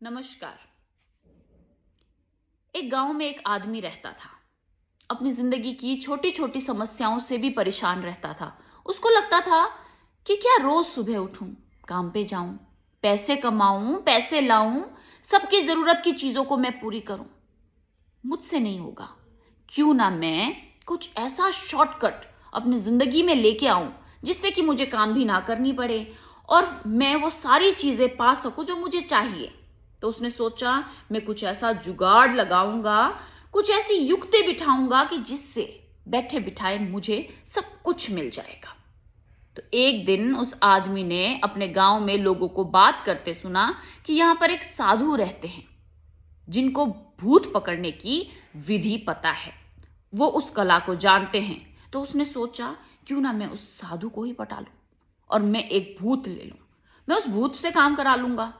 नमस्कार। एक गांव में एक आदमी रहता था। अपनी जिंदगी की छोटी छोटी समस्याओं से भी परेशान रहता था। उसको लगता था कि क्या रोज सुबह उठूं, काम पे जाऊं, पैसे कमाऊं, पैसे लाऊं, सबकी जरूरत की चीजों को मैं पूरी करूं। मुझसे नहीं होगा। क्यों ना मैं कुछ ऐसा शॉर्टकट अपनी जिंदगी में लेके आऊं जिससे कि मुझे काम भी ना करनी पड़े और मैं वो सारी चीजें पा सकूं जो मुझे चाहिए। तो उसने सोचा, मैं कुछ ऐसा जुगाड़ लगाऊंगा, कुछ ऐसी युक्ति बिठाऊंगा कि जिससे बैठे बिठाए मुझे सब कुछ मिल जाएगा। तो एक दिन उस आदमी ने अपने गांव में लोगों को बात करते सुना कि यहां पर एक साधु रहते हैं जिनको भूत पकड़ने की विधि पता है। वो उस कला को जानते हैं। तो उसने सोचा, क्यों ना मैं उस साधु को ही पटा लूं और मैं एक भूत ले लूं। मैं उस भूत से काम करा लूंगा।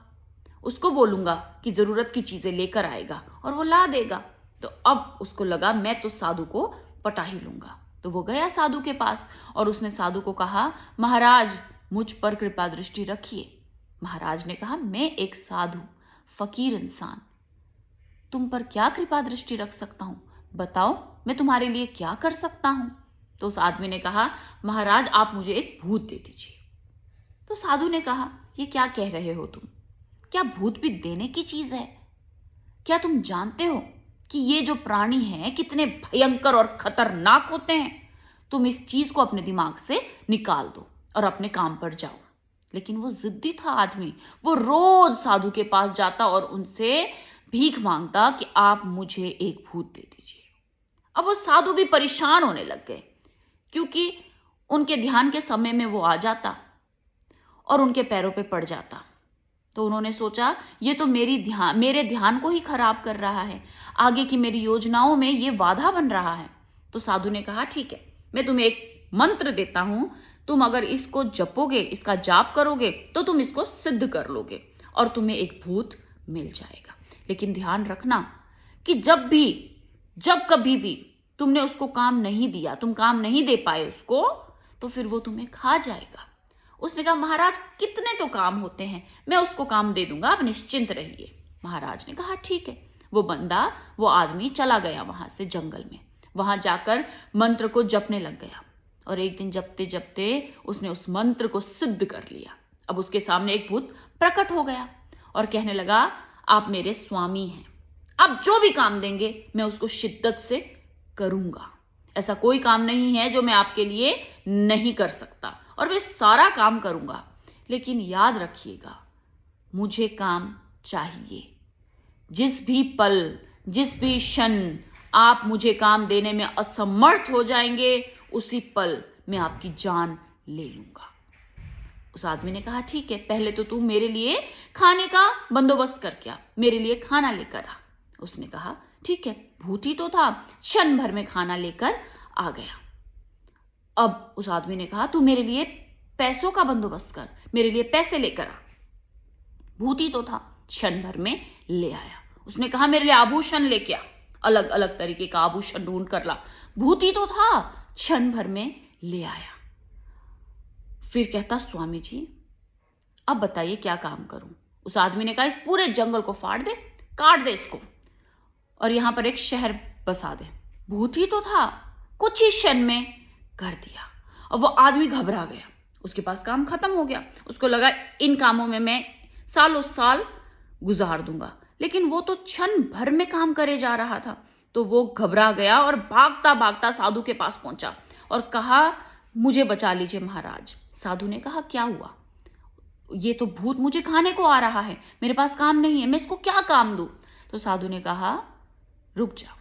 उसको बोलूंगा कि जरूरत की चीजें लेकर आएगा और वो ला देगा। तो अब उसको लगा, मैं तो साधु को पटा ही लूंगा। तो वो गया साधु के पास और उसने साधु को कहा, महाराज मुझ पर कृपा दृष्टि रखिए। महाराज ने कहा, मैं एक साधु फकीर इंसान तुम पर क्या कृपा दृष्टि रख सकता हूं, बताओ मैं तुम्हारे लिए क्या कर सकता हूं। तो उस आदमी ने कहा, महाराज आप मुझे एक भूत दे दीजिए। तो साधु ने कहा, ये क्या कह रहे हो तुम? क्या भूत भी देने की चीज है? क्या तुम जानते हो कि ये जो प्राणी हैं कितने भयंकर और खतरनाक होते हैं? तुम इस चीज को अपने दिमाग से निकाल दो और अपने काम पर जाओ। लेकिन वो जिद्दी था आदमी। वो रोज साधु के पास जाता और उनसे भीख मांगता कि आप मुझे एक भूत दे दीजिए। अब वो साधु भी परेशान होने लग गए, क्योंकि उनके ध्यान के समय में वो आ जाता और उनके पैरों पे पड़ जाता। तो उन्होंने सोचा, ये तो मेरे ध्यान को ही खराब कर रहा है, आगे की मेरी योजनाओं में ये बाधा बन रहा है। तो साधु ने कहा, ठीक है, मैं तुम्हें एक मंत्र देता हूं, तुम अगर इसको जपोगे, इसका जाप करोगे तो तुम इसको सिद्ध कर लोगे और तुम्हें एक भूत मिल जाएगा। लेकिन ध्यान रखना कि जब कभी भी तुमने उसको काम नहीं दिया, तुम काम नहीं दे पाए उसको, तो फिर वो तुम्हें खा जाएगा। उसने कहा, महाराज कितने तो काम होते हैं, मैं उसको काम दे दूंगा, आप निश्चिंत रहिए। महाराज ने कहा, ठीक है। वो आदमी चला गया वहां से जंगल में। वहां जाकर मंत्र को जपने लग गया और एक दिन जपते जपते उसने उस मंत्र को सिद्ध कर लिया। अब उसके सामने एक भूत प्रकट हो गया और कहने लगा, आप मेरे स्वामी हैं, आप जो भी काम देंगे मैं उसको शिद्दत से करूंगा। ऐसा कोई काम नहीं है जो मैं आपके लिए नहीं कर सकता और मैं सारा काम करूंगा। लेकिन याद रखिएगा, मुझे काम चाहिए। जिस भी पल, जिस भी क्षण आप मुझे काम देने में असमर्थ हो जाएंगे, उसी पल मैं आपकी जान ले लूंगा। उस आदमी ने कहा, ठीक है, पहले तो तू मेरे लिए खाने का बंदोबस्त करके आ, मेरे लिए खाना लेकर आ। उसने कहा, ठीक है। भूत ही तो था, क्षण भर में खाना लेकर आ गया। अब उस आदमी ने कहा, तू मेरे लिए पैसों का बंदोबस्त कर, मेरे लिए पैसे लेकर आ। भूत ही तो था, क्षण भर में ले आया। उसने कहा, मेरे लिए आभूषण लेके आ, अलग अलग तरीके का आभूषण ढूंढ कर ला। भूत ही तो था, क्षण भर में ले आया। फिर कहता, स्वामी जी अब बताइए क्या काम करूं। उस आदमी ने कहा, इस पूरे जंगल को फाड़ दे, काट दे इसको और यहां पर एक शहर बसा दे। भूत ही तो था, कुछ ही क्षण में कर दिया। और वो आदमी घबरा गया, उसके पास काम खत्म हो गया। उसको लगा, इन कामों में मैं सालों साल गुजार दूंगा। लेकिन वो तो क्षण भर में काम करे जा रहा था। तो वो घबरा गया और भागता भागता साधु के पास पहुंचा और कहा, मुझे बचा लीजिए महाराज। साधु ने कहा, क्या हुआ? ये तो भूत मुझे खाने को आ रहा है, मेरे पास काम नहीं है, मैं इसको क्या काम दूं? तो साधु ने कहा, रुक जा।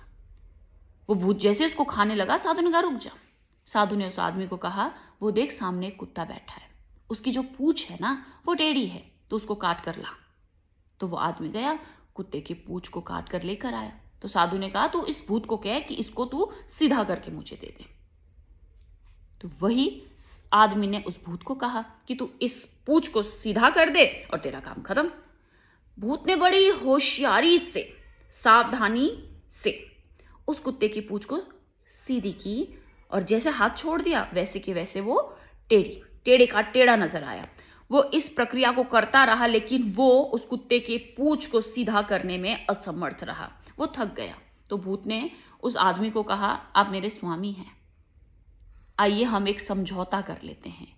वो भूत जैसे उसको खाने लगा, साधु ने कहा, रुक जा। साधु ने उस आदमी को कहा, वो देख सामने एक कुत्ता बैठा है, उसकी जो पूंछ है ना वो टेढ़ी है, तो उसको काट कर ला। तो वो आदमी गया, कुत्ते की पूंछ को काट कर लेकर आया। तो साधु ने कहा, तू इस भूत को कह कि इसको तू सीधा करके मुझे दे दे। तो वही आदमी ने उस भूत को कहा कि तू इस पूंछ को सीधा कर दे और तेरा काम खत्म। भूत ने बड़ी होशियारी से, सावधानी से उस कुत्ते की पूंछ को सीधी की और जैसे हाथ छोड़ दिया वैसे के वैसे वो टेढ़ी, टेढ़े का टेढ़ा नजर आया। वो इस प्रक्रिया को करता रहा, लेकिन वो उस कुत्ते के पूंछ को सीधा करने में असमर्थ रहा। वो थक गया। तो भूत ने उस आदमी को कहा, आप मेरे स्वामी हैं, आइए हम एक समझौता कर लेते हैं।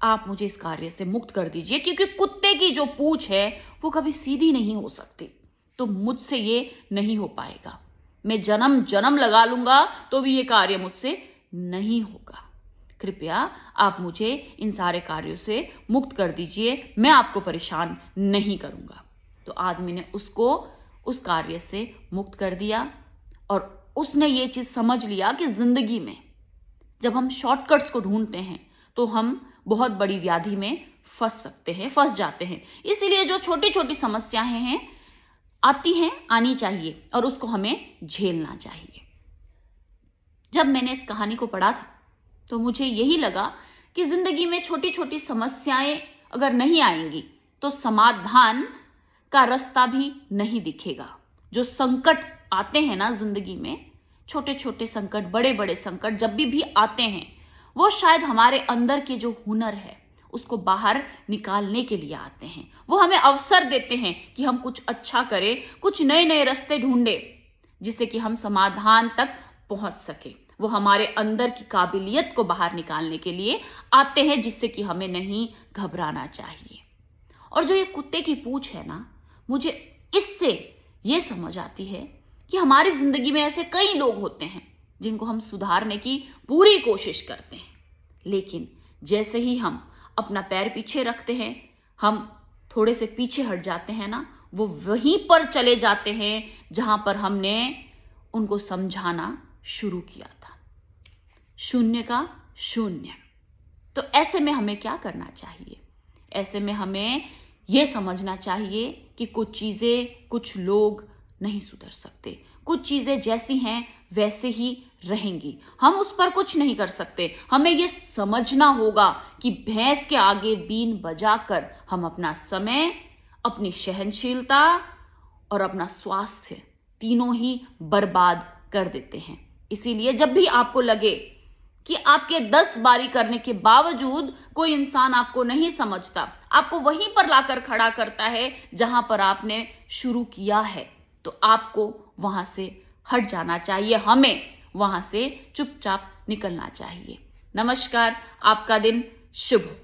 आप मुझे इस कार्य से मुक्त कर दीजिए, क्योंकि कुत्ते की जो पूंछ है वो कभी सीधी नहीं हो सकती, तो मुझसे ये नहीं हो पाएगा। मैं जन्म जन्म लगा लूंगा तो भी ये कार्य मुझसे नहीं होगा। कृपया आप मुझे इन सारे कार्यों से मुक्त कर दीजिए, मैं आपको परेशान नहीं करूंगा। तो आदमी ने उसको उस कार्य से मुक्त कर दिया और उसने ये चीज समझ लिया कि जिंदगी में जब हम शॉर्टकट्स को ढूंढते हैं तो हम बहुत बड़ी व्याधि में फंस जाते हैं। इसीलिए जो छोटी छोटी समस्याएं हैं आती हैं, आनी चाहिए और उसको हमें झेलना चाहिए। जब मैंने इस कहानी को पढ़ा था तो मुझे यही लगा कि जिंदगी में छोटी छोटी समस्याएं अगर नहीं आएंगी तो समाधान का रास्ता भी नहीं दिखेगा। जो संकट आते हैं ना जिंदगी में, छोटे छोटे संकट, बड़े बड़े संकट जब भी आते हैं, वो शायद हमारे अंदर के जो हुनर है उसको बाहर निकालने के लिए आते हैं। वो हमें अवसर देते हैं कि हम कुछ अच्छा करें, कुछ नए नए रास्ते ढूंढे जिससे कि हम समाधान तक पहुंच सके। वो हमारे अंदर की काबिलियत को बाहर निकालने के लिए आते हैं, जिससे कि हमें नहीं घबराना चाहिए। और जो ये कुत्ते की पूंछ है ना, मुझे इससे ये समझ आती है कि हमारी जिंदगी में ऐसे कई लोग होते हैं जिनको हम सुधारने की पूरी कोशिश करते हैं, लेकिन जैसे ही हम अपना पैर पीछे रखते हैं, हम थोड़े से पीछे हट जाते हैं ना, वो वहीं पर चले जाते हैं जहां पर हमने उनको समझाना शुरू किया था। शून्य का शून्य। तो ऐसे में हमें क्या करना चाहिए? ऐसे में हमें यह समझना चाहिए कि कुछ चीजें, कुछ लोग नहीं सुधर सकते। कुछ चीजें जैसी हैं वैसे ही रहेंगी, हम उस पर कुछ नहीं कर सकते। हमें यह समझना होगा कि भैंस के आगे बीन बजाकर हम अपना समय, अपनी सहनशीलता और अपना स्वास्थ्य तीनों ही बर्बाद कर देते हैं। इसीलिए जब भी आपको लगे कि आपके 10 बारी करने के बावजूद कोई इंसान आपको नहीं समझता, आपको वहीं पर लाकर खड़ा करता है जहां पर आपने शुरू किया है, तो आपको वहां से हट जाना चाहिए। हमें वहां से चुपचाप निकलना चाहिए। नमस्कार, आपका दिन शुभ हो।